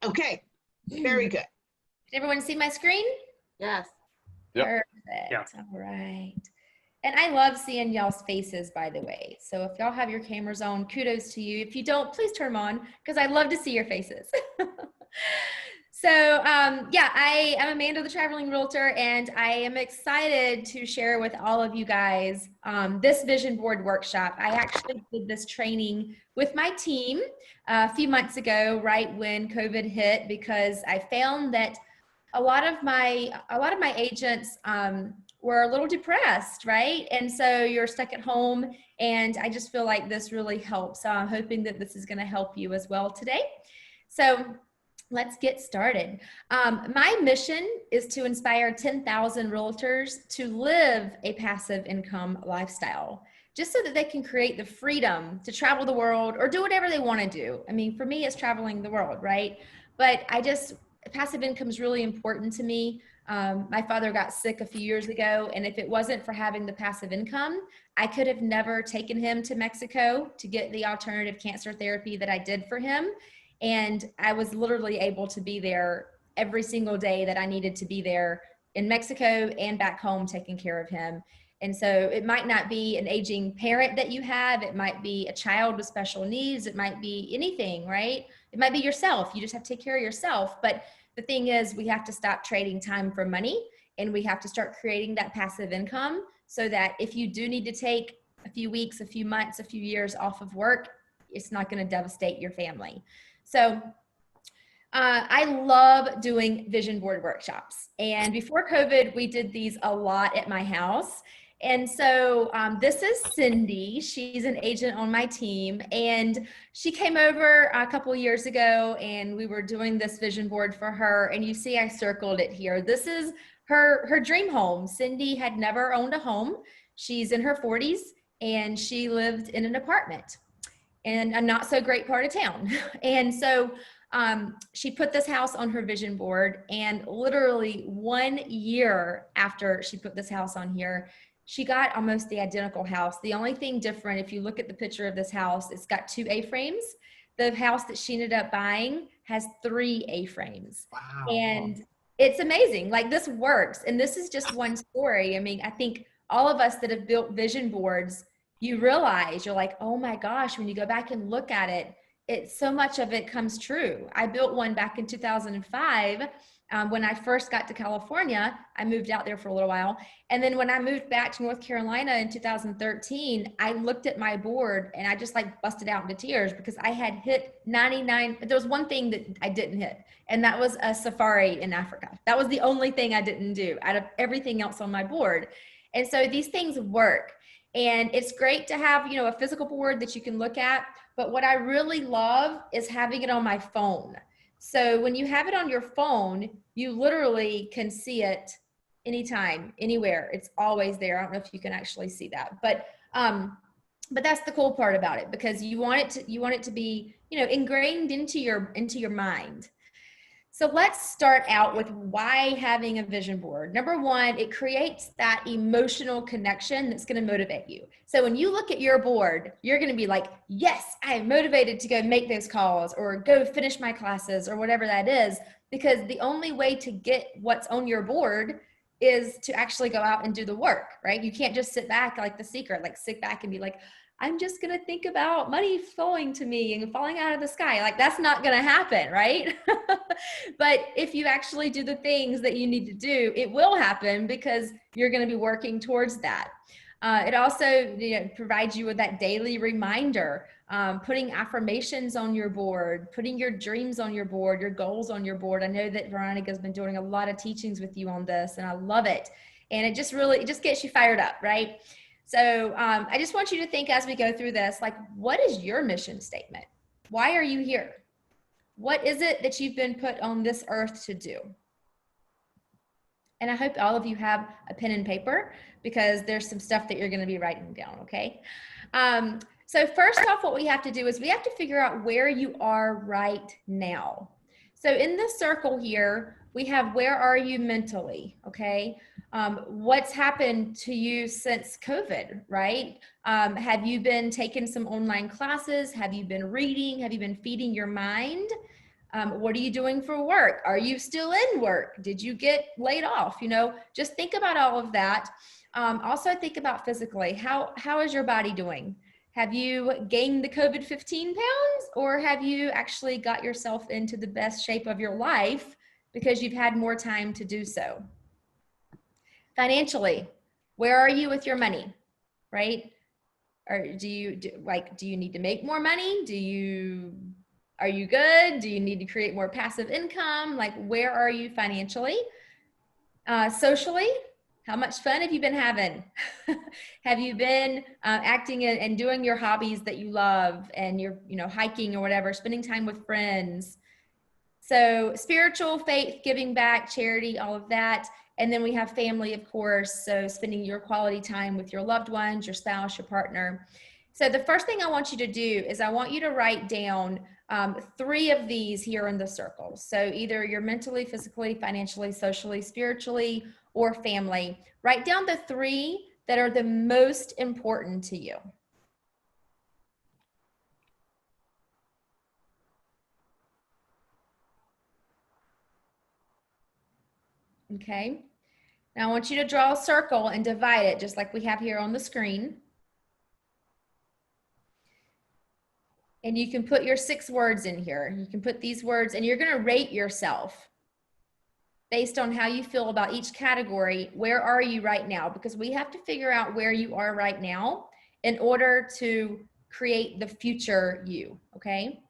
Okay, very good. Did everyone see my screen? Yes. Yep. Perfect. Yeah. All right. And I love seeing y'all's faces, by the way. So if y'all have your cameras on, kudos to you. If you don't, please turn them on because I love to see your faces. So yeah, I am Amanda, the Traveling Realtor, and I am excited to share with all of you guys this vision board workshop. I actually did this training with my team a few months ago, right when COVID hit, because I found that a lot of my agents were a little depressed, right? And so you're stuck at home, and I just feel like this really helps. So I'm hoping that this is going to help you as well today. So let's get started. My mission is to inspire 10,000 realtors to live a passive income lifestyle, just so that they can create the freedom to travel the world or do whatever they want to do. I mean, for me, it's traveling the world, right? But passive income is really important to me. My father got sick a few years ago, and if it wasn't for having the passive income, I could have never taken him to Mexico to get the alternative cancer therapy that I did for him. And I was literally able to be there every single day that I needed to be there in Mexico and back home taking care of him. And so it might not be an aging parent that you have. It might be a child with special needs. It might be anything, right? It might be yourself. You just have to take care of yourself. But the thing is, we have to stop trading time for money, and we have to start creating that passive income so that if you do need to take a few weeks, a few months, a few years off of work, it's not going to devastate your family. So I love doing vision board workshops. And before COVID, we did these a lot at my house. And so this is Cindy. She's an agent on my team. And she came over a couple years ago, and we were doing this vision board for her. And you see I circled it here. This is her dream home. Cindy had never owned a home. She's in her 40s, and she lived in an apartment in a not so great part of town. And so she put this house on her vision board, and literally 1 year after she put this house on here, she got almost the identical house. The only thing different, if you look at the picture of this house, it's got 2 A-frames. The house that she ended up buying has 3 A-frames. Wow. And it's amazing. Like, this works. And this is just one story. I mean, I think all of us that have built vision boards, you realize, you're like, oh my gosh, when you go back and look at it, so much of it comes true. I built one back in 2005. When I first got to California, I moved out there for a little while. And then when I moved back to North Carolina in 2013, I looked at my board and I just like busted out into tears because I had hit 99. There was one thing that I didn't hit, and that was a safari in Africa. That was the only thing I didn't do out of everything else on my board. And so these things work. And it's great to have, you know, a physical board that you can look at. But what I really love is having it on my phone. So when you have it on your phone, you literally can see it anytime, anywhere. It's always there. I don't know if you can actually see that, but that's the cool part about it, because you want it to be, you know, ingrained into your mind. So let's start out with why having a vision board. Number one, it creates that emotional connection that's going to motivate you. So when you look at your board, you're going to be like, yes, I am motivated to go make those calls or go finish my classes or whatever that is, because the only way to get what's on your board is to actually go out and do the work, right? You can't just sit back like The Secret, like sit back and be like, I'm just going to think about money flowing to me and falling out of the sky. Like, that's not going to happen, right? But if you actually do the things that you need to do, it will happen because you're going to be working towards that. It also, you know, provides you with that daily reminder, putting affirmations on your board, putting your dreams on your board, your goals on your board. I know that Veronica's been doing a lot of teachings with you on this, and I love it. And it just gets you fired up, right? So I just want you to think as we go through this, like, what is your mission statement? Why are you here? What is it that you've been put on this earth to do? And I hope all of you have a pen and paper, because there's some stuff that you're going to be writing down, okay? So first off, what we have to do is we have to figure out where you are right now. So in this circle here, we have, where are you mentally, okay? What's happened to you since COVID, right? Have you been taking some online classes? Have you been reading? Have you been feeding your mind? What are you doing for work? Are you still in work? Did you get laid off? You know, just think about all of that. Also think about physically, how is your body doing? Have you gained the COVID 15 pounds, or have you actually got yourself into the best shape of your life because you've had more time to do so? Financially, where are you with your money, right? Or do you need to make more money? Are you good? Do you need to create more passive income? Like, where are you financially? Socially, how much fun have you been having? Have you been acting and doing your hobbies that you love, and you're, hiking or whatever, spending time with friends? So spiritual, faith, giving back, charity, all of that. And then we have family, of course. So spending your quality time with your loved ones, your spouse, your partner. So the first thing I want you to do is I want you to write down 3 of these here in the circle. So either you're mentally, physically, financially, socially, spiritually, or family. Write down the 3 that are the most important to you. Okay. Now I want you to draw a circle and divide it just like we have here on the screen. And you can put your 6 words in here. You can put these words, and you're going to rate yourself based on how you feel about each category. Where are you right now? Because we have to figure out where you are right now in order to create the future you, okay?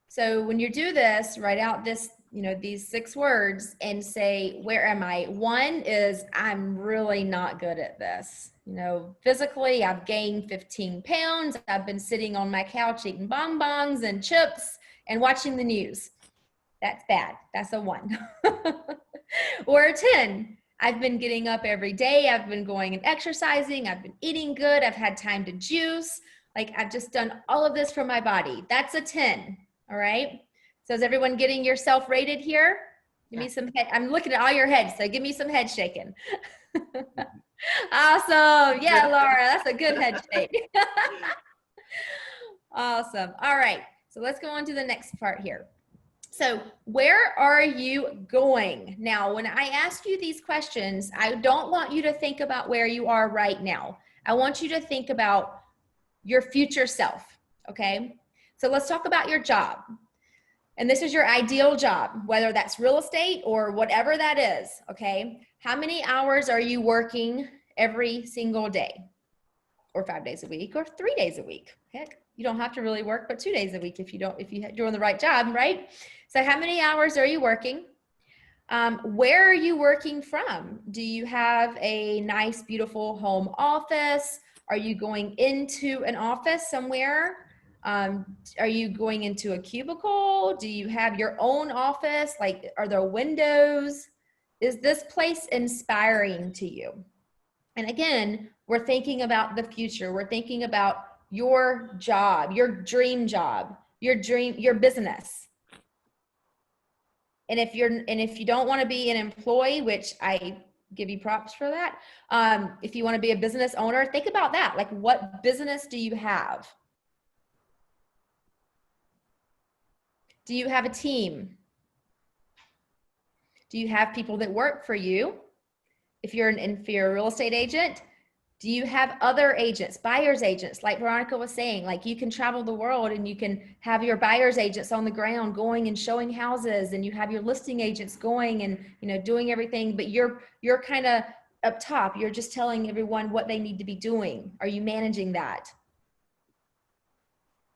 So when you do this, write out this, these 6 words and say, where am I? 1 is, I'm really not good at this. Physically, I've gained 15 pounds. I've been sitting on my couch eating bonbons and chips and watching the news. That's bad. That's a 1. Or a 10. I've been getting up every day. I've been going and exercising. I've been eating good. I've had time to juice. Like, I've just done all of this for my body. That's a 10. All right. So is everyone getting yourself rated here? Give me some head. I'm looking at all your heads. So give me some head shaking. Awesome. Yeah, Laura, that's a good head shake. Awesome. All right. So let's go on to the next part here. So where are you going? Now, when I ask you these questions, I don't want you to think about where you are right now. I want you to think about your future self, okay? So let's talk about your job. And this is your ideal job, whether that's real estate or whatever that is, okay? How many hours are you working every single day? Or 5 days a week, or 3 days a week? Heck, you don't have to really work but 2 days a week if you're doing the right job, right? So how many hours are you working? Where are you working from? Do you have a nice, beautiful home office? Are you going into an office somewhere? Are you going into a cubicle? Do you have your own office? Like, are there windows? Is this place inspiring to you? And again, we're thinking about the future. We're thinking about your job, your dream job, your business. And if you don't want to be an employee, which I give you props for that. If you want to be a business owner, think about that. Like, what business do you have? Do you have a team? Do you have people that work for you? If you're a real estate agent, do you have other agents, buyer's agents? Like Veronica was saying, like, you can travel the world and you can have your buyer's agents on the ground going and showing houses, and you have your listing agents going and, doing everything, but you're kind of up top. You're just telling everyone what they need to be doing. Are you managing that?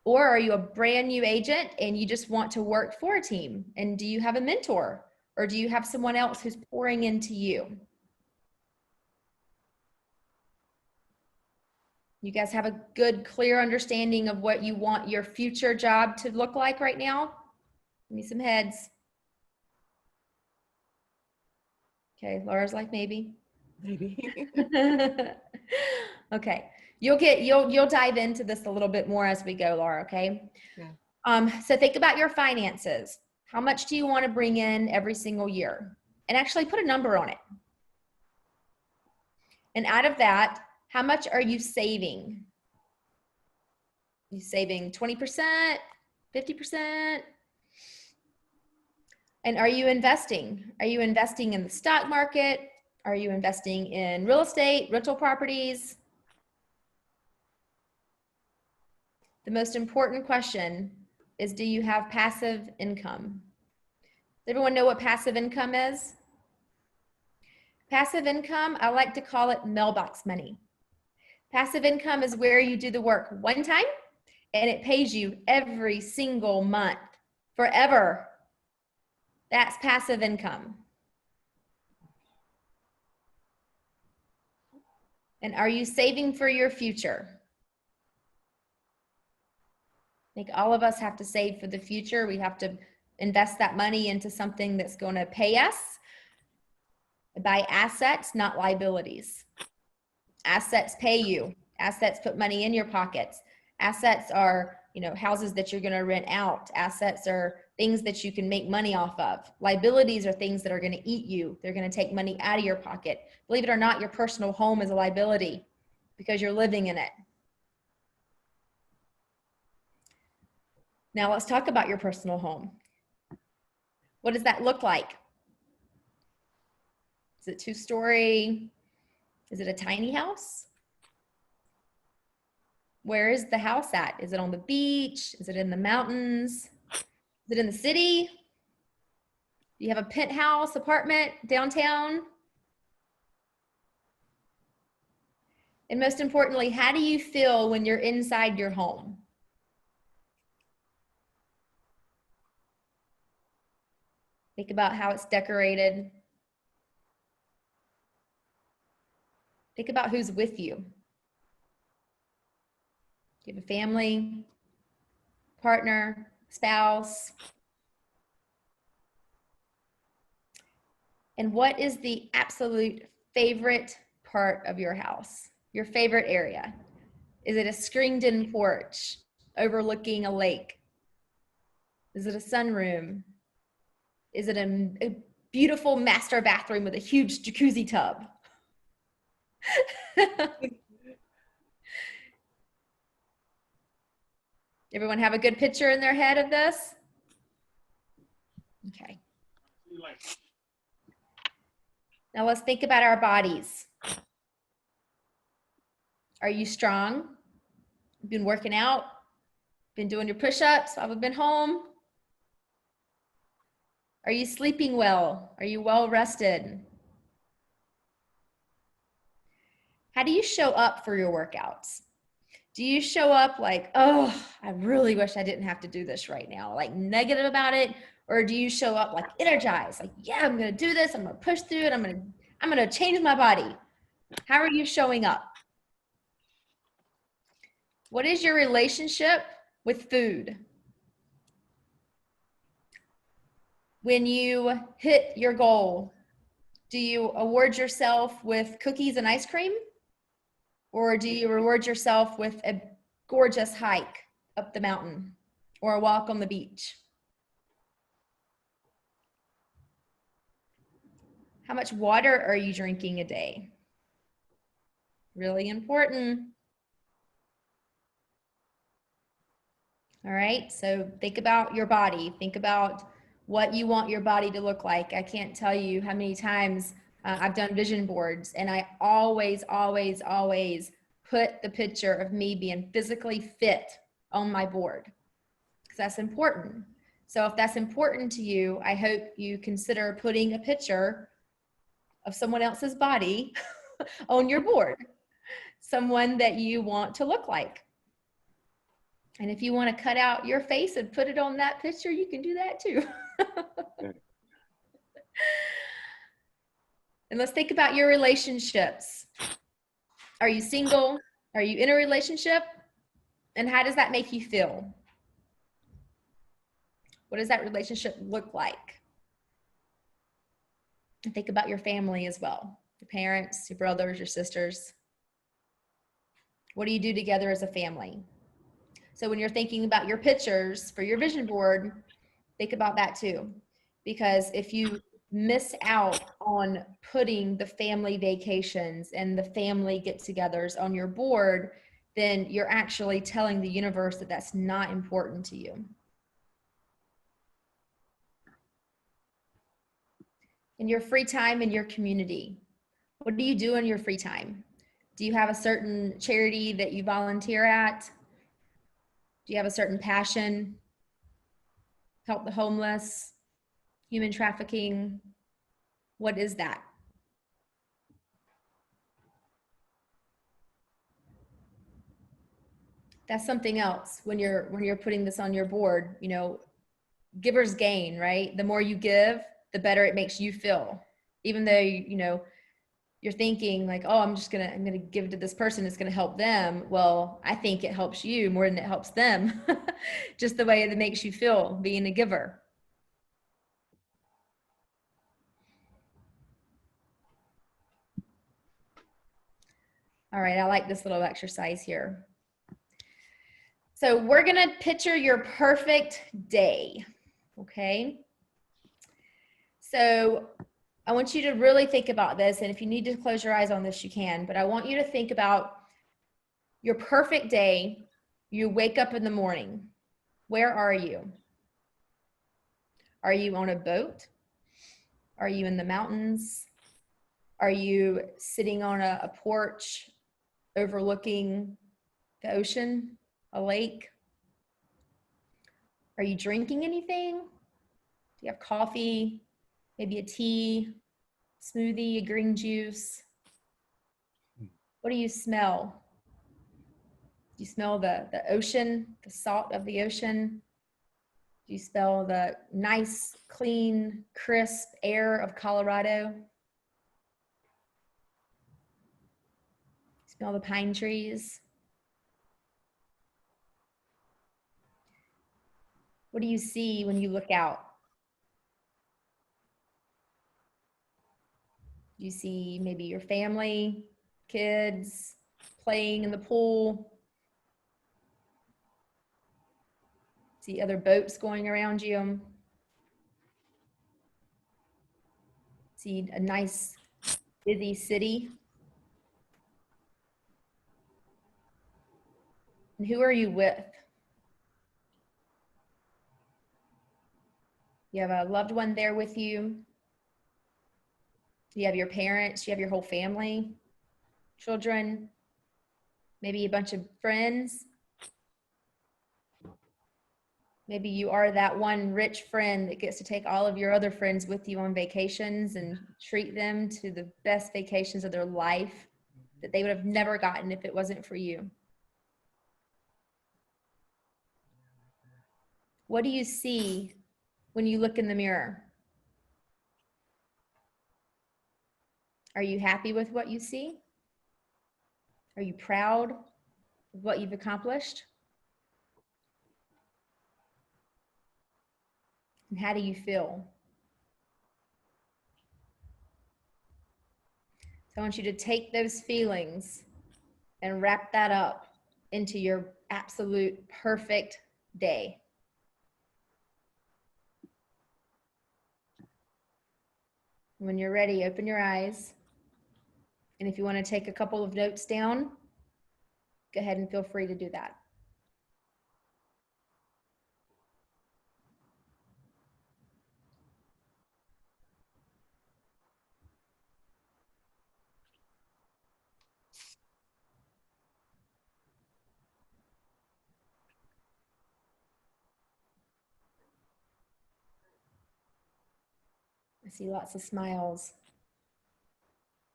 Or are you a brand new agent and you just want to work for a team? And do you have a mentor, or do you have someone else who's pouring into you? You guys have a good, clear understanding of what you want your future job to look like right now? Give me some heads. Okay, Laura's like, maybe. Maybe. Okay. You'll dive into this a little bit more as we go, Laura, okay? Yeah. So think about your finances. How much do you want to bring in every single year? And actually put a number on it. And out of that, how much are you saving? You saving 20%, 50%? And are you investing? Are you investing in the stock market? Are you investing in real estate, rental properties? The most important question is, do you have passive income? Does everyone know what passive income is? Passive income, I like to call it mailbox money. Passive income is where you do the work one time and it pays you every single month, forever. That's passive income. And are you saving for your future? I think all of us have to save for the future. We have to invest that money into something that's going to pay us. Buy assets, not liabilities. Assets pay you. Assets put money in your pockets. Assets are, houses that you're going to rent out. Assets are things that you can make money off of. Liabilities are things that are going to eat you. They're going to take money out of your pocket. Believe it or not, your personal home is a liability because you're living in it. Now let's talk about your personal home. What does that look like? Is it 2-story? Is it a tiny house? Where is the house at? Is it on the beach? Is it in the mountains? Is it in the city? Do you have a penthouse apartment downtown? And most importantly, how do you feel when you're inside your home? Think about how it's decorated. Think about who's with you. Do you have a family, partner, spouse? And what is the absolute favorite part of your house? Your favorite area? Is it a screened-in porch overlooking a lake? Is it a sunroom? Is it a beautiful master bathroom with a huge jacuzzi tub? Everyone have a good picture in their head of this? Okay. Now let's think about our bodies. Are you strong? Been working out? Been doing your push-ups? I've been home? Are you sleeping well? Are you well rested? How do you show up for your workouts? Do you show up like, oh, I really wish I didn't have to do this right now, like negative about it? Or do you show up like energized, like, yeah, I'm gonna do this, I'm gonna push through it, I'm gonna change my body? How are you showing up? What is your relationship with food? When you hit your goal, do you award yourself with cookies and ice cream? Or do you reward yourself with a gorgeous hike up the mountain or a walk on the beach? How much water are you drinking a day? Really important. All right, so think about your body. Think about what you want your body to look like. I can't tell you how many times I've done vision boards, and I always put the picture of me being physically fit on my board because that's important. So if that's important to you, I hope you consider putting a picture of someone else's body on your board, someone that you want to look like. And if you want to cut out your face and put it on that picture, you can do that too. And let's think about your relationships. Are you single? Are you in a relationship? And how does that make you feel? What does that relationship look like? And think about your family as well. Your parents, your brothers, your sisters. What do you do together as a family? So when you're thinking about your pictures for your vision board, think about that too. Because if you miss out on putting the family vacations and the family get-togethers on your board, then you're actually telling the universe that that's not important to you. In your free time in your community, what do you do in your free time? Do you have a certain charity that you volunteer at? Do you have a certain passion? Help the homeless, human trafficking? What is that? That's something else when you're putting this on your board, you know, givers gain, right? The more you give, the better it makes you feel. Even though you know you're thinking like, oh, I'm gonna give it to this person, it's gonna help them. Well, I think it helps you more than it helps them. Just the way it makes you feel being a giver. All right, I like this little exercise here. So we're gonna picture your perfect day, okay? So I want you to really think about this, and if you need to close your eyes on this, you can, but I want you to think about your perfect day. You wake up in the morning. Where are you? Are you on a boat? Are you in the mountains? Are you sitting on a porch overlooking the ocean, a lake? Are you drinking anything? Do you have coffee, maybe a tea, smoothie, a green juice? What do you smell? Do you smell the ocean, the salt of the ocean? Do you smell the nice, clean, crisp air of Colorado? Smell the pine trees? What do you see when you look out? Do you see maybe your family, kids playing in the pool? See other boats going around you? See a nice, busy city? And who are you with? You have a loved one there with you? You have your parents? You have your whole family? Children? Maybe a bunch of friends? Maybe you are that one rich friend that gets to take all of your other friends with you on vacations and treat them to the best vacations of their life that they would have never gotten if it wasn't for you. What do you see when you look in the mirror? Are you happy with what you see? Are you proud of what you've accomplished? And how do you feel? So I want you to take those feelings and wrap that up into your absolute perfect day. When you're ready, open your eyes. And if you want to take a couple of notes down, go ahead and feel free to do that. I see lots of smiles.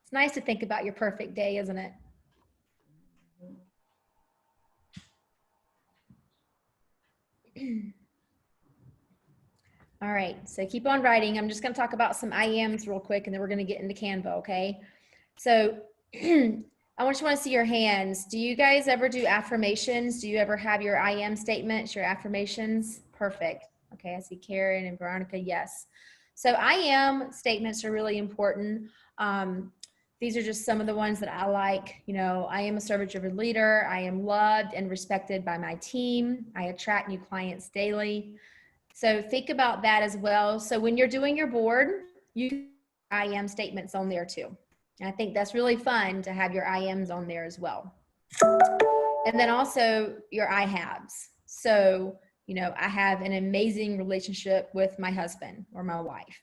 It's nice to think about your perfect day, isn't it? All right, so keep on writing. I'm just going to talk about some I ams real quick, and then we're going to get into Canva, okay? So I just want to see your hands. Do you guys ever do affirmations? Do you ever have your I am statements, your affirmations? Perfect. Okay, I see Karen and Veronica, yes. So I am statements are really important. These are just some of the ones that I like. You know, I am a service-driven leader. I am loved and respected by my team. I attract new clients daily. So think about that as well. So when you're doing your board, you I am statements on there too. And I think that's really fun to have your I ams on there as well. And then also your I haves. So, you know, I have an amazing relationship with my husband or my wife.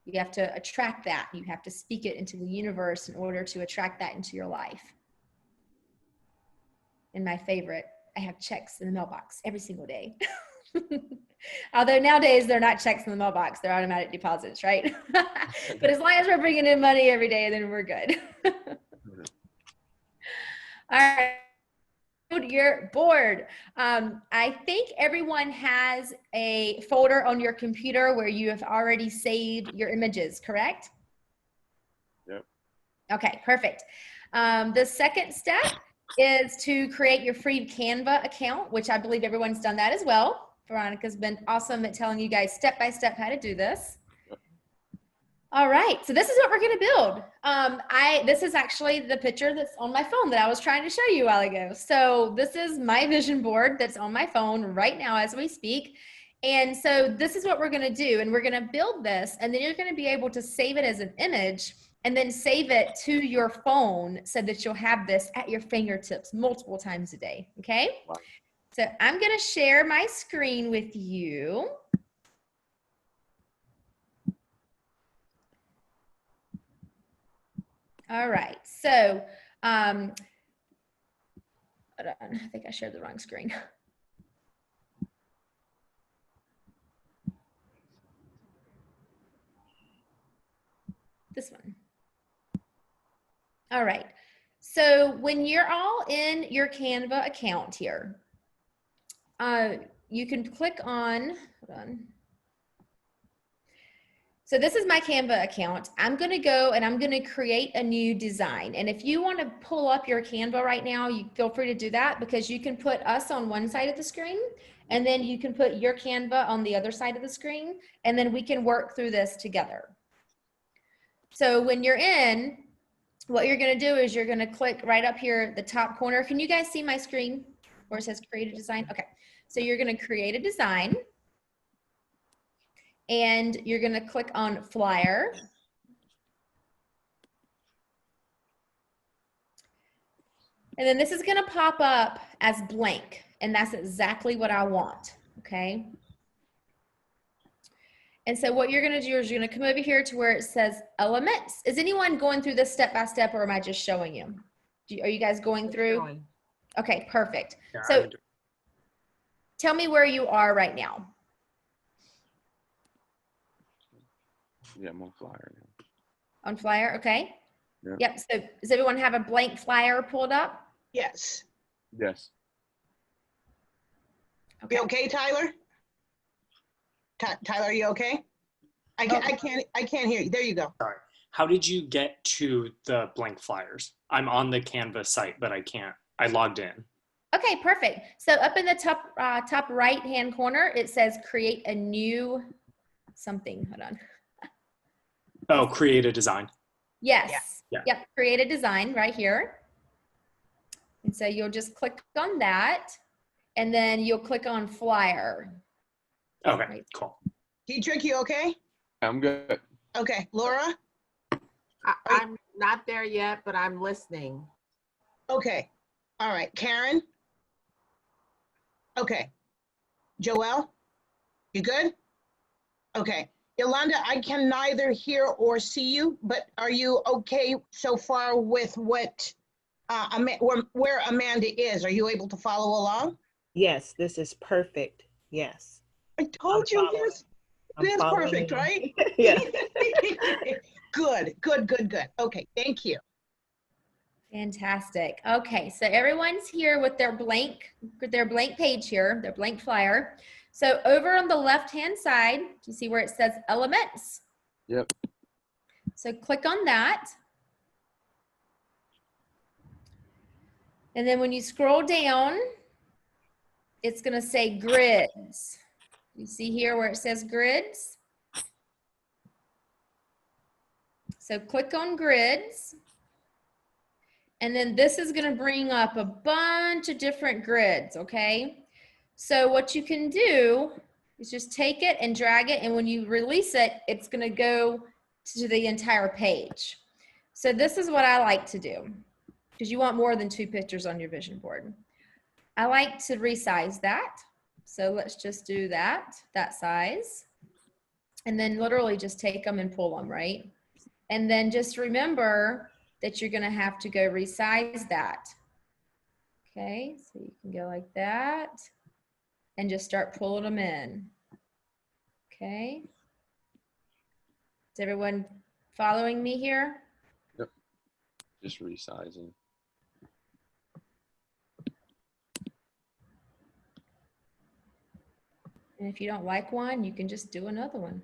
You have to attract that. You have to speak it into the universe in order to attract that into your life. And my favorite, I have checks in the mailbox every single day. Although nowadays they're not checks in the mailbox, they're automatic deposits, right? But as long as we're bringing in money every day, then we're good. All right. Your board. I think everyone has a folder on your computer where you have already saved your images, correct? Yep. Okay, perfect. The second step is to create your free Canva account, which I believe everyone's done that as well. Veronica's been awesome at telling you guys step by step how to do this. All right, so this is what we're gonna build. This is actually the picture that's on my phone that I was trying to show you a while ago. So this is my vision board that's on my phone right now as we speak. And so this is what we're gonna do. And we're gonna build this, and then you're gonna be able to save it as an image and then save it to your phone so that you'll have this at your fingertips multiple times a day, okay? Wow. So I'm gonna share my screen with you. All right, so hold on, I think I shared the wrong screen. This one. All right, so when you're all in your Canva account here, you can click on, hold on. So this is my Canva account. I'm gonna go and I'm gonna create a new design. And if you wanna pull up your Canva right now, you feel free to do that, because you can put us on one side of the screen and then you can put your Canva on the other side of the screen, and then we can work through this together. So when you're in, what you're gonna do is you're gonna click right up here, the top corner. Can you guys see my screen where it says create a design? Okay, so you're gonna create a design. And you're gonna click on flyer. And then this is gonna pop up as blank, and that's exactly what I want, okay? And so what you're gonna do is you're gonna come over here to where it says elements. Is anyone going through this step by step, or am I just showing you? Are you guys going through? Okay, perfect. Yeah, So tell me where you are right now. Yeah, I'm on flyer now. On flyer, okay? Yeah. Yep, so does everyone have a blank flyer pulled up? Yes. Yes. You okay, Tyler? Tyler, are you okay? I can't hear you. There you go. sorry. How did you get to the blank flyers? I'm on the Canva site, but I logged in. Okay, perfect. So up in the top right-hand corner, it says create a new something. Hold on. Oh, create a design. Yes. Yeah. Yep, create a design right here. And so you'll just click on that, and then you'll click on flyer. Okay, Right. cool. Dietrich, you okay? I'm good. Okay, Laura? I'm not there yet, but I'm listening. Okay. All right, Karen? Okay. Joelle? You good? Okay. Yolanda, I can neither hear or see you, but are you okay so far with what, where Amanda is? Are you able to follow along? Yes, this is perfect. Yes. I told you, following. yes, I'm it is following perfect, you. right? Yeah. Good. Okay, thank you. Fantastic. Okay, so everyone's here with their blank page here, their blank flyer. So over on the left-hand side, do you see where it says elements? Yep. So click on that. And then when you scroll down, it's gonna say grids. You see here where it says grids? So click on grids. And then this is gonna bring up a bunch of different grids, okay? So what you can do is just take it and drag it, and when you release it, it's gonna go to the entire page. So this is what I like to do, because you want more than 2 pictures on your vision board. I like to resize that. So let's just do that size. And then literally just take them and pull them, right? And then just remember that you're gonna have to go resize that. Okay, so you can go like that and just start pulling them in. Okay. Is everyone following me here? Yep. Just resizing. And if you don't like one, you can just do another one.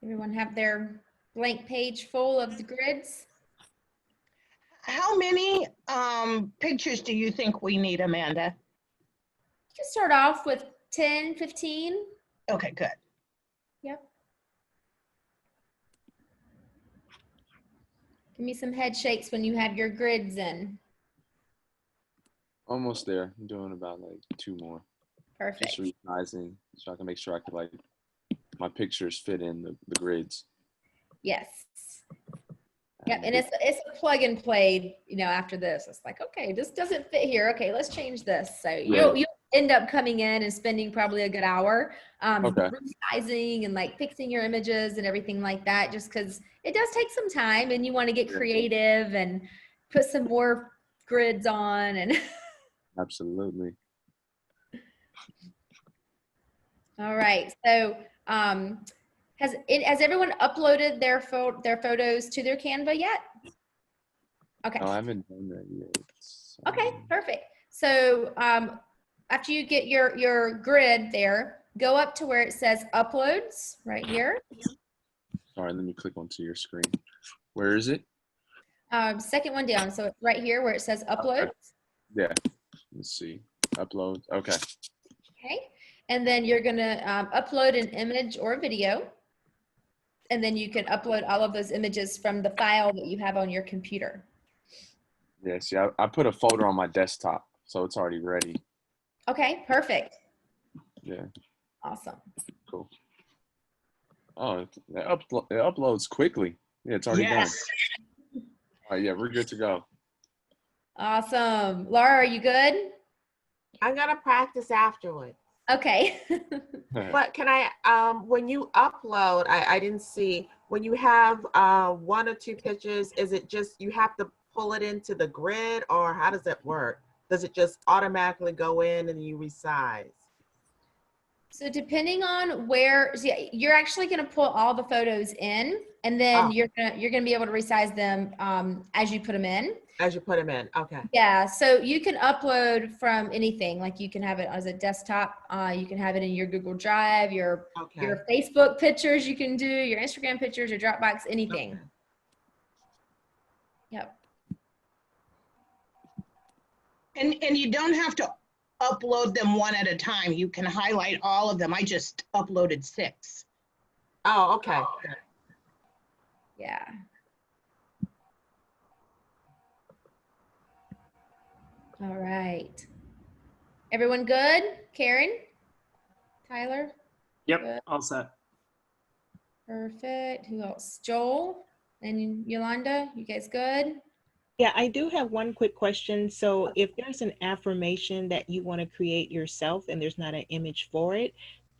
Everyone have their blank page full of the grids? How many pictures do you think we need, Amanda? You can start off with 10, 15. Okay, good. Yep. Give me some head shakes when you have your grids in. Almost there. I'm doing about like 2 more. Perfect. Just resizing so I can make sure I can like my pictures fit in the grids. Yes. Yep, and it's a plug and play, you know, after this. It's like, okay, this doesn't fit here. Okay, let's change this. So you'll end up coming in and spending probably a good hour resizing and like fixing your images and everything like that, just because it does take some time and you want to get creative and put some more grids on and Absolutely. all right. So has everyone uploaded their photos to their Canva yet? Okay. No, I haven't done that yet. Okay, perfect. So after you get your grid there, go up to where it says uploads right here. Sorry, let me click onto your screen. Where is it? Second one down. So right here where it says uploads. Okay. Yeah. Let's see. Upload. Okay. Okay. And then you're going to upload an image or a video. And then you can upload all of those images from the file that you have on your computer. Yeah, see, I put a folder on my desktop, so it's already ready. Okay, perfect. Yeah. Awesome. Cool. Oh, it uploads quickly. Yeah, it's already done. All right, yeah, we're good to go. Awesome. Laura, are you good? I'm gonna practice afterwards. Okay. But can I, when you upload, I didn't see, when you have 1 or 2 pictures, is it just, you have to pull it into the grid, or how does it work? Does it just automatically go in and you resize? So depending on where, so yeah, you're actually going to pull all the photos in, and then you're gonna be able to resize them as you put them in. As you put them in, okay. Yeah, so you can upload from anything. Like you can have it as a desktop. You can have it in your Google Drive, your Facebook pictures. You can do your Instagram pictures, your Dropbox, anything. Okay. Yep. And you don't have to upload them one at a time. You can highlight all of them. I just uploaded 6. Oh, okay. Yeah. All right. Everyone good? Karen? Tyler? Yep, Good. all set. Perfect. Who else? Joel and Yolanda, you guys good? Yeah, I do have one quick question. So if there's an affirmation that you want to create yourself and there's not an image for it,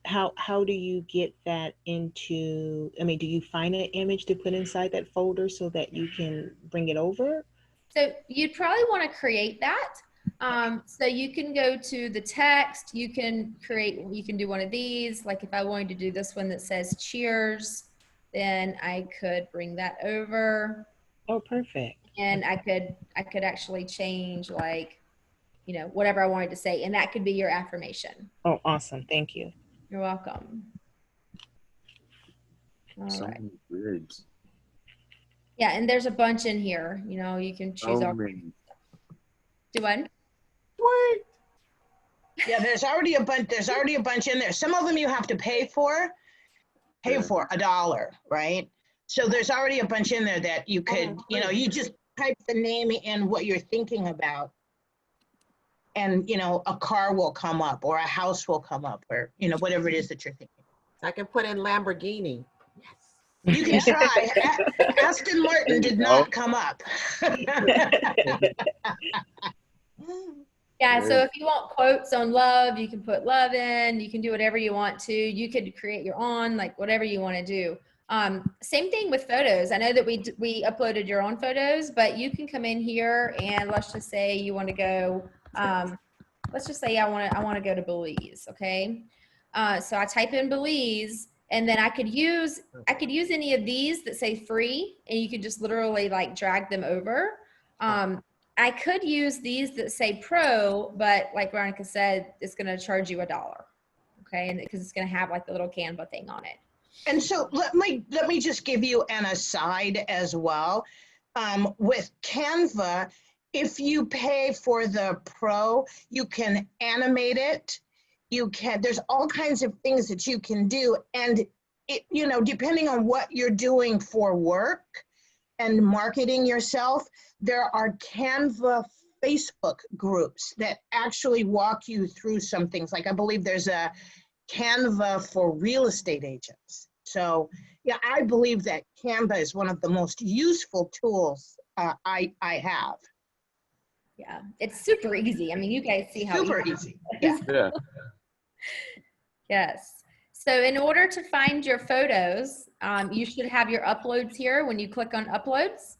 how do you get that into, I mean, do you find an image to put inside that folder so that you can bring it over? So you'd probably want to create that. So you can go to the text, you can do one of these. Like if I wanted to do this one that says cheers, then I could bring that over. Oh, perfect. And I could actually change, like, you know, whatever I wanted to say, and that could be your affirmation. Oh, awesome. Thank you. You're welcome. All So right. many grids. Yeah, and there's a bunch in here. You know, you can choose all. Do one. What? Yeah, there's already a bunch in there. Some of them you have to pay for $1, right? So there's already a bunch in there that you could, you know, you just type the name and what you're thinking about. And, you know, a car will come up or a house will come up or, you know, whatever it is that you're thinking. I can put in Lamborghini. You can try. Aston Martin did not come up. Yeah, so if you want quotes on love, you can put love in. You can do whatever you want to. You could create your own, like whatever you want to do. Same thing with photos. I know that we uploaded your own photos, but you can come in here and let's just say you want to go. Let's just say I want to go to Belize. Okay, so I type in Belize, and then I could use any of these that say free, and you could just literally like drag them over. I could use these that say pro, but like Veronica said, it's going to charge you $1. Okay. And because it's going to have like the little Canva thing on it. And so let me just give you an aside as well. With Canva, if you pay for the pro, you can animate it. There's all kinds of things that you can do. And it, you know, depending on what you're doing for work and marketing yourself, there are Canva Facebook groups that actually walk you through some things. Like I believe there's a Canva for real estate agents. So yeah, I believe that Canva is one of the most useful tools I have. Yeah, it's super easy. I mean, you guys see how super easy. Yeah. Yeah. Yes. So in order to find your photos, you should have your uploads here when you click on uploads.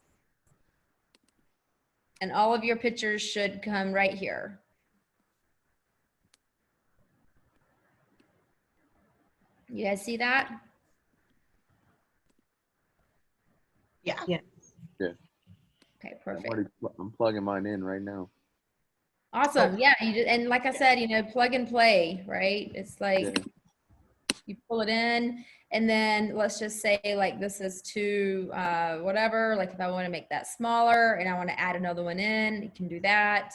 And all of your pictures should come right here. You guys see that? Yeah. Yeah. Yeah. Okay, perfect. I'm plugging mine in right now. Awesome. Yeah. And like I said, you know, plug and play, right? It's like you pull it in and then let's just say like this is to whatever, like if I want to make that smaller and I want to add another one in, you can do that.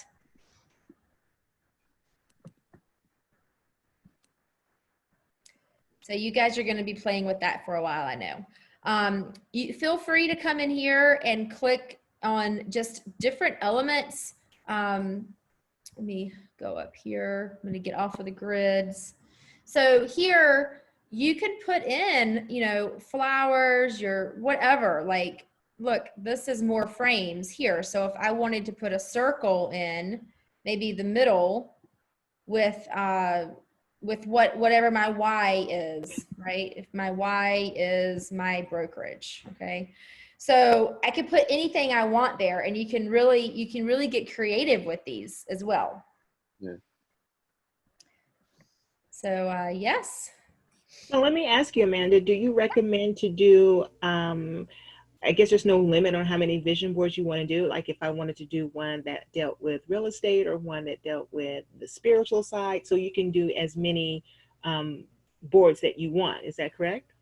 So you guys are going to be playing with that for a while, I know. You feel free to come in here and click on just different elements. Let me go up here. I'm going to get off of the grids. So here you can put in, you know, flowers, your whatever, like, look, this is more frames here. So if I wanted to put a circle in, maybe the middle with whatever my Y is, right? If my Y is my brokerage, okay? So I could put anything I want there, and you can really get creative with these as well. Yeah. So yes. So let me ask you, Amanda, do you recommend to do, I guess there's no limit on how many vision boards you want to do. Like if I wanted to do one that dealt with real estate or one that dealt with the spiritual side, so you can do as many boards that you want. Is that correct?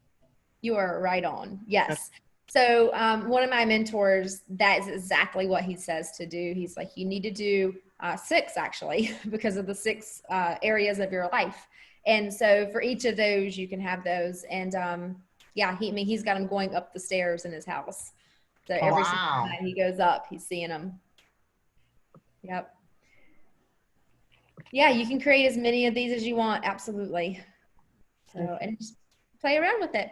You are right on. Yes. So one of my mentors, that is exactly what he says to do. He's like, you need to do 6 actually, because of the 6 areas of your life. And so for each of those, you can have those. And yeah, he's got them going up the stairs in his house. So every single time he goes up, he's seeing them. Yep. Yeah, you can create as many of these as you want. Absolutely. So, and just play around with it.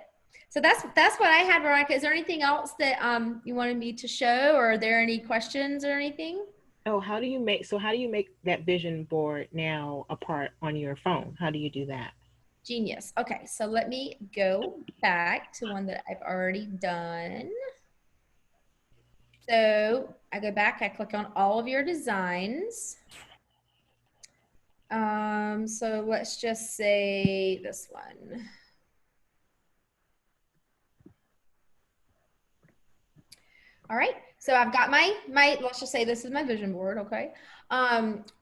So that's what I had, Veronica. Is there anything else that you wanted me to show, or are there any questions or anything? Oh, how do you make that vision board now a part on your phone? How do you do that? Genius. Okay, so let me go back to one that I've already done. So I go back, I click on all of your designs. So let's just say this one. All right, so I've got my, let's just say this is my vision board, okay?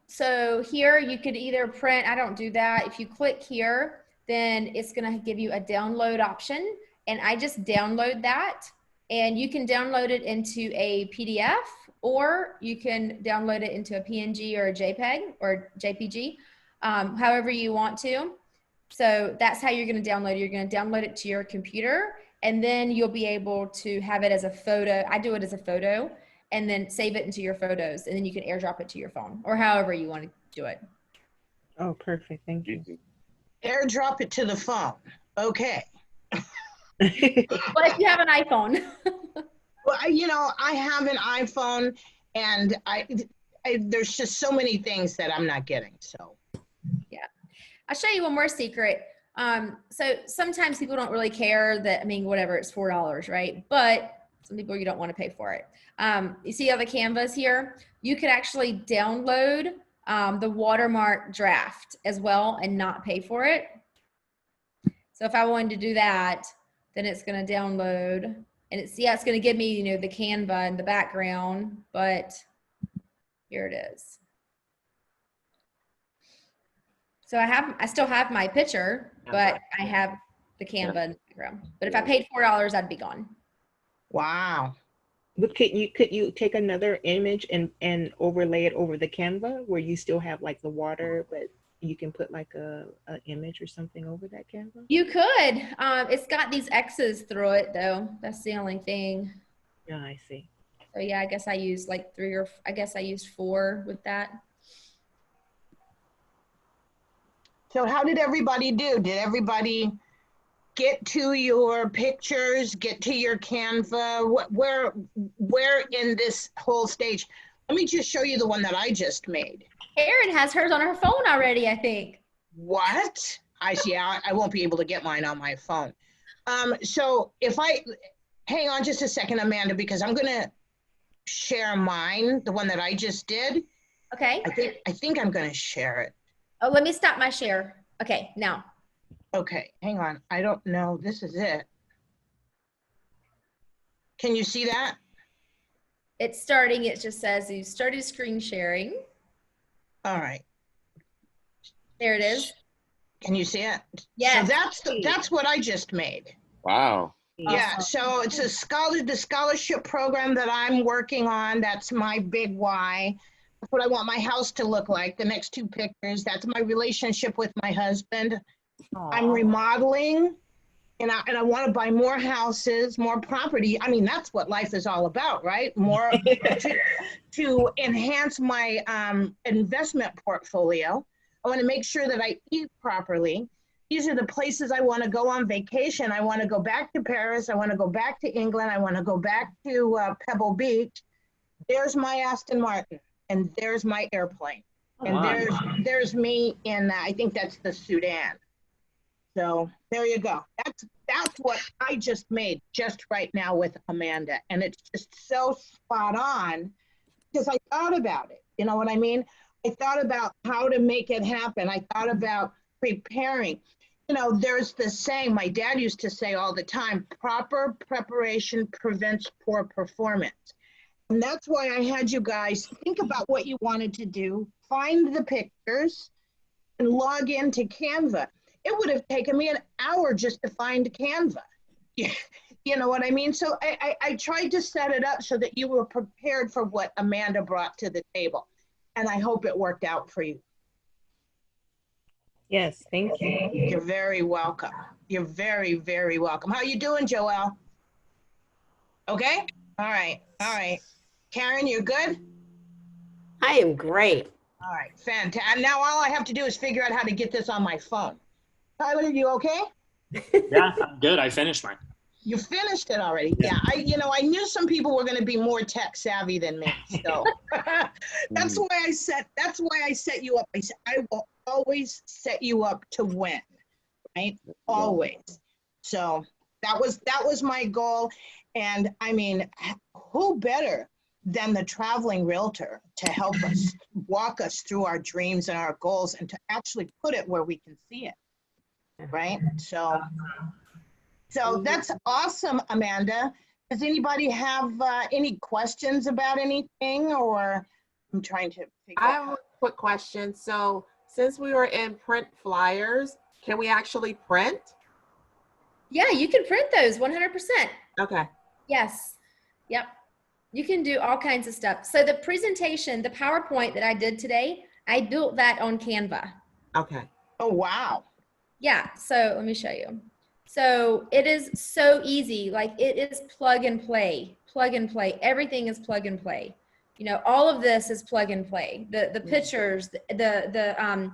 So here you could either print, I don't do that. If you click here, then it's gonna give you a download option, and I just download that, and you can download it into a PDF, or you can download it into a PNG or a JPEG or JPG, however you want to. So that's how you're gonna download it. You're gonna download it to your computer, and then you'll be able to have it as a photo. I do it as a photo, and then save it into your photos, and then you can airdrop it to your phone or however you want to do it. Oh, perfect. Thank you. Easy. Airdrop it to the phone. Okay. Well, if you have an iPhone. Well, I have an iPhone, and there's just so many things that I'm not getting. So I'll show you one more secret. So sometimes people don't really care that, I mean, whatever, it's $4, right? But some people, you don't want to pay for it. You see all the Canvas here? You could actually download the watermark draft as well and not pay for it. So if I wanted to do that, then it's going to download, and it's going to give me, the Canva in the background, but here it is. So I still have my picture, but I have the Canva in the background. But if I paid $4, I'd be gone. wow. But could you take another image and overlay it over the Canva where you still have like the water, but you can put like a image or something over that Canva? You could. It's got these X's through it though. That's the only thing. Yeah, I see. So yeah, I guess I used like 3 or I guess I used 4 with that. So how did everybody do? Did everybody get to your pictures, get to your Canva? Where in this whole stage? Let me just show you the one that I just made. Erin has hers on her phone already, I think. What? I won't be able to get mine on my phone. So hang on just a second, Amanda, because I'm gonna share mine, the one that I just did. Okay. I think I'm gonna share it. Oh, let me stop my share. Okay, now. Okay, hang on. I don't know. This is it. Can you see that? It's starting. It just says you started screen sharing. All right. There it is. Can you see it? Yes. So that's what I just made. Wow. Yeah, so it's the scholarship program that I'm working on. That's my big why. That's what I want my house to look like. The next 2 pictures, that's my relationship with my husband. I'm remodeling, and I want to buy more houses, more property. I mean, that's what life is all about, right? More to enhance my investment portfolio. I want to make sure that I eat properly. These are the places I want to go on vacation. I want to go back to Paris. I want to go back to England. I want to go back to Pebble Beach. There's my Aston Martin, and there's my airplane. And there's me in, I think that's the Sudan. So there you go. That's what I just made just right now with Amanda. And it's just so spot on because I thought about it. You know what I mean? I thought about how to make it happen. I thought about preparing. There's this saying my dad used to say all the time, proper preparation prevents poor performance. And that's why I had you guys think about what you wanted to do, find the pictures, and log into Canva. It would have taken me an hour just to find Canva. You know what I mean? So I tried to set it up so that you were prepared for what Amanda brought to the table. And I hope it worked out for you. Yes, thank you. You're very welcome. You're very, very welcome. How you doing, Joelle? Okay? All right. All right. Karen, you're good? I am great. All right. Fantastic. And now all I have to do is figure out how to get this on my phone. Tyler, you okay? Yeah, I'm good. I finished mine. You finished it already. Yeah. I knew some people were going to be more tech savvy than me. So that's why I set you up. I said, I will always set you up to win, right? Always. So that was my goal. And I mean, who better than the traveling realtor to help us walk us through our dreams and our goals and to actually put it where we can see it, right? So that's awesome, Amanda. Does anybody have any questions about anything, or I'm trying to figure I out. have a quick question. So since we were in print flyers, can we actually print? Yeah, you can print those 100%. Okay. Yes. Yep. You can do all kinds of stuff. So the presentation, the PowerPoint that I did today, I built that on Canva. Okay. Oh, wow. Yeah. So let me show you. So it is so easy. Like it is plug and play, plug and play. Everything is plug and play. You know, all of this is plug and play. The pictures, the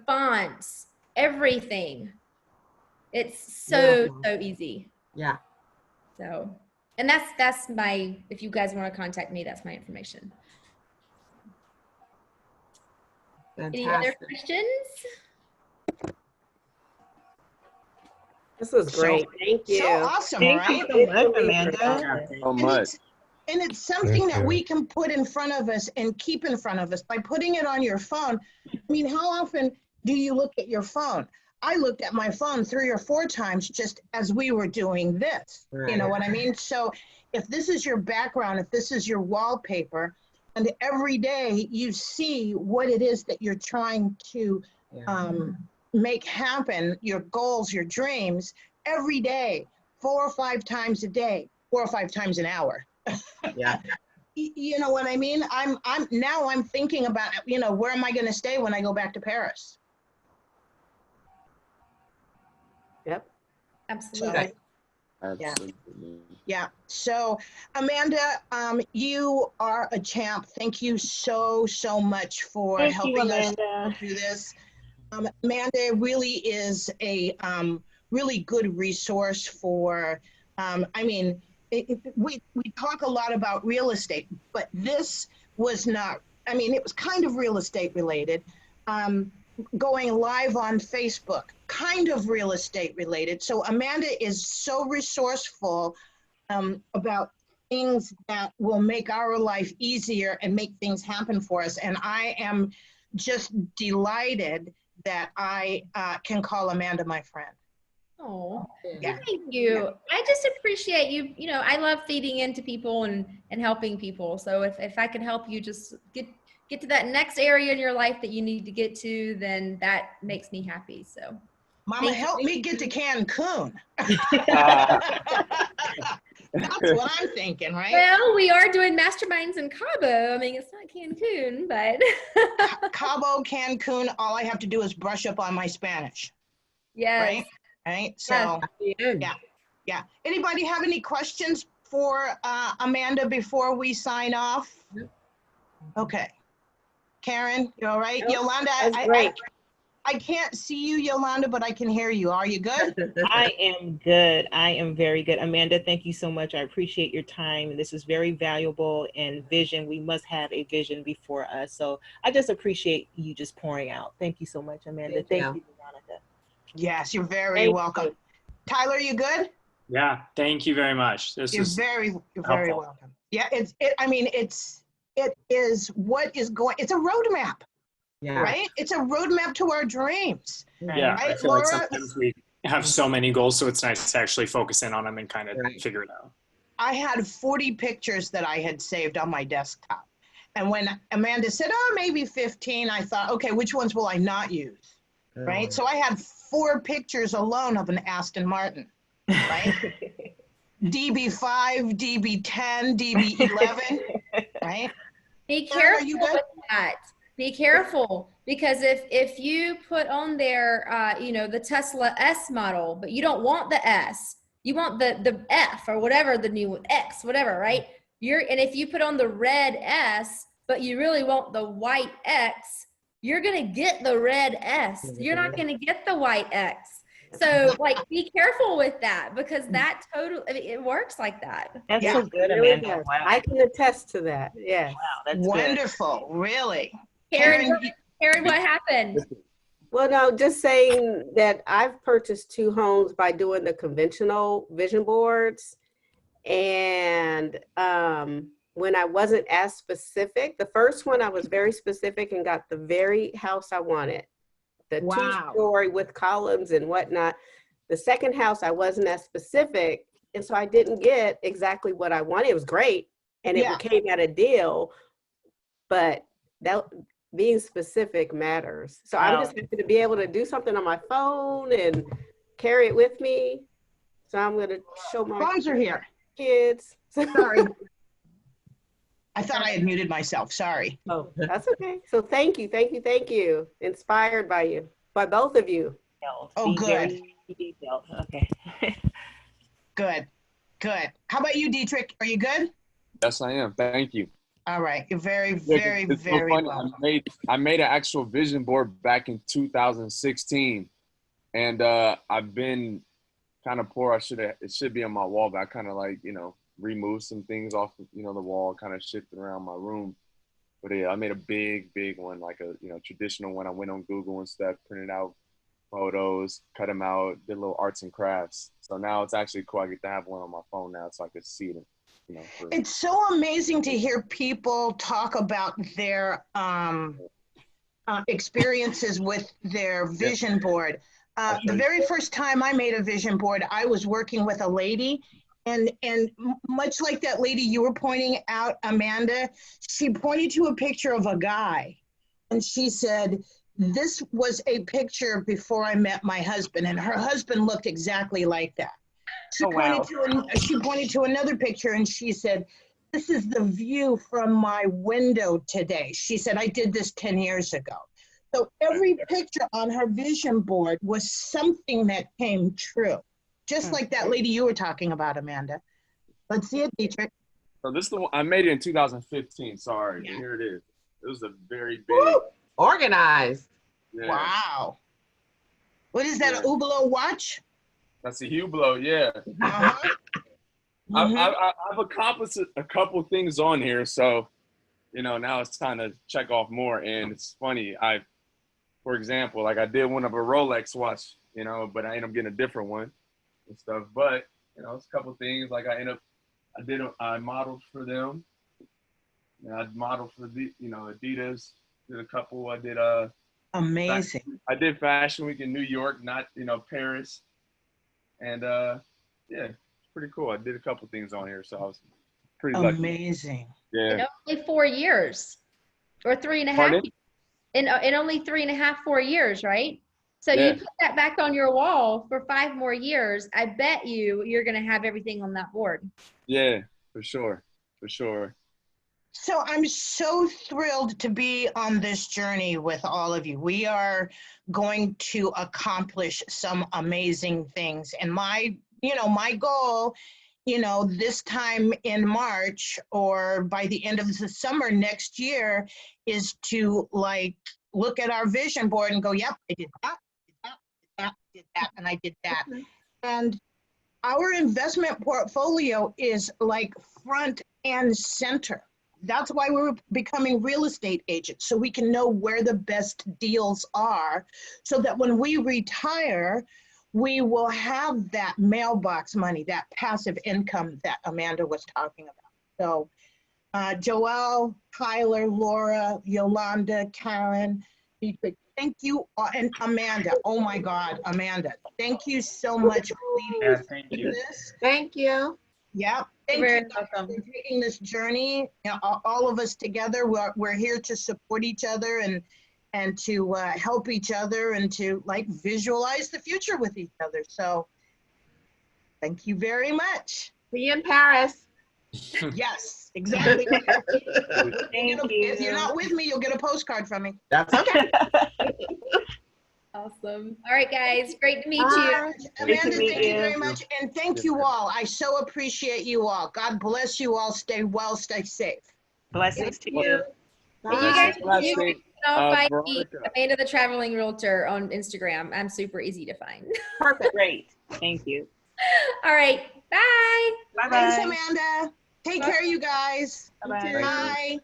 fonts, everything. It's so easy. Yeah. So, and that's my, if you guys want to contact me, that's my information. Fantastic. Any other questions? This was great. Thank you. So awesome, Thank right? you so much, Amanda. Yeah, so And much. it's something that we can put in front of us and keep in front of us by putting it on your phone. I mean, how often do you look at your phone? I looked at my phone 3 or 4 times just as we were doing this. You know what I mean? So if this is your background, if this is your wallpaper, and every day you see what it is that you're trying to make happen, your goals, your dreams, every day, 4 or 5 times a day, 4 or 5 times an hour. Yeah. You know what I mean? I'm thinking about, you know, where am I going to stay when I go back to Paris? Yep. Absolutely. Absolutely. Yeah. So, Amanda, you are a champ. Thank you so much for Thank you, helping us Amanda. through this. Amanda really is a really good resource for. I mean, we talk a lot about real estate, but this was not. I mean, it was kind of real estate related. Going live on Facebook, kind of real estate related. So Amanda is so resourceful about things that will make our life easier and make things happen for us. And I am just delighted that I can call Amanda my friend. Oh, Yeah. thank you. I just appreciate you. You know, I love feeding into people and helping people. So if I can help you just get to that next area in your life that you need to get to, then that makes me happy. So Mama, thank you. help me get to Cancun. That's what I'm thinking, right? Well, we are doing masterminds in Cabo. I mean, it's not Cancun, but Cabo, Cancun, all I have to do is brush up on my Spanish, yes. right? So, yeah. Anybody have any questions for Amanda before we sign off? Okay. Karen, you all right? Nope, Yolanda, that's great. I can't see you, Yolanda, but I can hear you. Are you good? I am good. I am very good. Amanda, thank you so much. I appreciate your time. This is very valuable, and vision. We must have a vision before us. So I just appreciate you just pouring out. Thank you so much, Amanda. Thank you, Veronica. Yes, you're very Thank welcome. you. Tyler, you good? Yeah, thank you very much. This You're was very helpful. welcome. Yeah, it is what is going, it's a roadmap, right? It's a roadmap to our dreams. Yeah, I Right, feel like Laura? sometimes we have so many goals, so it's nice to actually focus in on them and kind of figure it out. I had 40 pictures that I had saved on my desktop. And when Amanda said, oh, maybe 15, I thought, okay, which ones will I not use? Right? So I had 4 pictures alone of an Aston Martin, right? DB5, DB10, DB11, right? Be Karen, are careful you good? with that. Be careful, because if you put on there, you know, the Tesla S model, but you don't want the S, you want the F or whatever, the new X, whatever, right? And if you put on the red S, but you really want the white X, you're gonna get the red S. You're not gonna get the white X. So like, be careful with that, because that totally, I mean, it works like that. That's Yeah. so good, It really Amanda. does. Wow. I can attest to that. Yes. Wow, that's good. Wonderful, really. Karen, what happened? Well, no, just saying that I've purchased 2 homes by doing the conventional vision boards. And when I wasn't as specific, the first one I was very specific and got the very house I wanted. The Wow. 2-story with columns and whatnot. The second house I wasn't as specific, and so I didn't get exactly what I wanted. It was great, and it came at a deal, but that being specific matters. So I'm just happy to be able to do something on my phone and carry it with me. So I'm going to show my Phones are here. kids. Sorry. I thought I had muted myself. Sorry. Oh, that's okay. So thank you. Inspired by you, by both of you. Oh, Be very good. Detailed. Okay. Good, good. How about you, Dietrich? Are you good? Yes, I am. Thank you. All right, you're very, Yeah, very, it's so very funny. welcome. I made an actual vision board back in 2016, and I've been kind of poor. It should be on my wall, but I kind of like removed some things off the wall, kind of shifted around my room. But yeah, I made a big one, like a traditional one. I went on Google and stuff, printed out photos, cut them out, did little arts and crafts. So now it's actually cool. I get to have one on my phone now, so I can see it. It's so amazing to hear people talk about their experiences with their vision board. The very first time I made a vision board, I was working with a lady, and much like that lady you were pointing out, Amanda, she pointed to a picture of a guy, and she said, "This was a picture before I met my husband," and her husband looked exactly like that. She pointed to another picture, and she said, "This is the view from my window today." She said, "I did this 10 years ago." So every picture on her vision board was something that came true, just like that lady you were talking about, Amanda. Let's see it, Dietrich. So this is the one I made it in 2015. Sorry, yeah. Here it is. It was a very big. Woo! Organized. Yeah. Wow. What is that, an Hublot watch? That's a Hublot, yeah. Uh-huh. I've accomplished a couple things on here, so now it's time to check off more. And it's funny, for example, like I did one of a Rolex watch, but I ended up getting a different one and stuff. But it's a couple things. Like I modeled for them. I modeled for the Adidas. Did a couple. I did amazing. I did Fashion Week in New York, not Paris. And yeah, it's pretty cool. I did a couple things on here, so I was pretty lucky. Amazing. Yeah. In only 4 years, or 3.5. In only 3.5, 4 years, right? So you put that back on your wall for 5 more years. I bet you're gonna have everything on that board. Yeah, for sure, for sure. So I'm so thrilled to be on this journey with all of you. We are going to accomplish some amazing things. And my goal, this time in March or by the end of the summer next year is to look at our vision board and go, yep, I did that, did that, and I did that. And our investment portfolio is front and center. That's why we're becoming real estate agents, so we can know where the best deals are, so that when we retire, we will have that mailbox money, that passive income that Amanda was talking about. So Joelle, Tyler, Laura, Yolanda, Karen, Dietrich, thank you, and Amanda. Oh my God, Amanda, thank you so much for leading this. Thank you. Yeah, thank you for taking this journey. All of us together, we're here to support each other and to help each other and to visualize the future with each other. So thank you very much. See you in Paris. Yes, exactly. Thank you. If you're not with me, you'll get a postcard from me. That's okay. Awesome. All right, guys. Great to meet you. Amanda, thank you very much. And thank you all. I so appreciate you all. God bless you all. Stay well, stay safe. Blessings to you. And you guys can all find me, Amanda the Traveling Realtor, on Instagram. I'm super easy to find. Perfect. Great. Thank you. All right. Bye. Bye-bye. Thanks, Amanda. Take care, you guys. Bye-bye. Bye.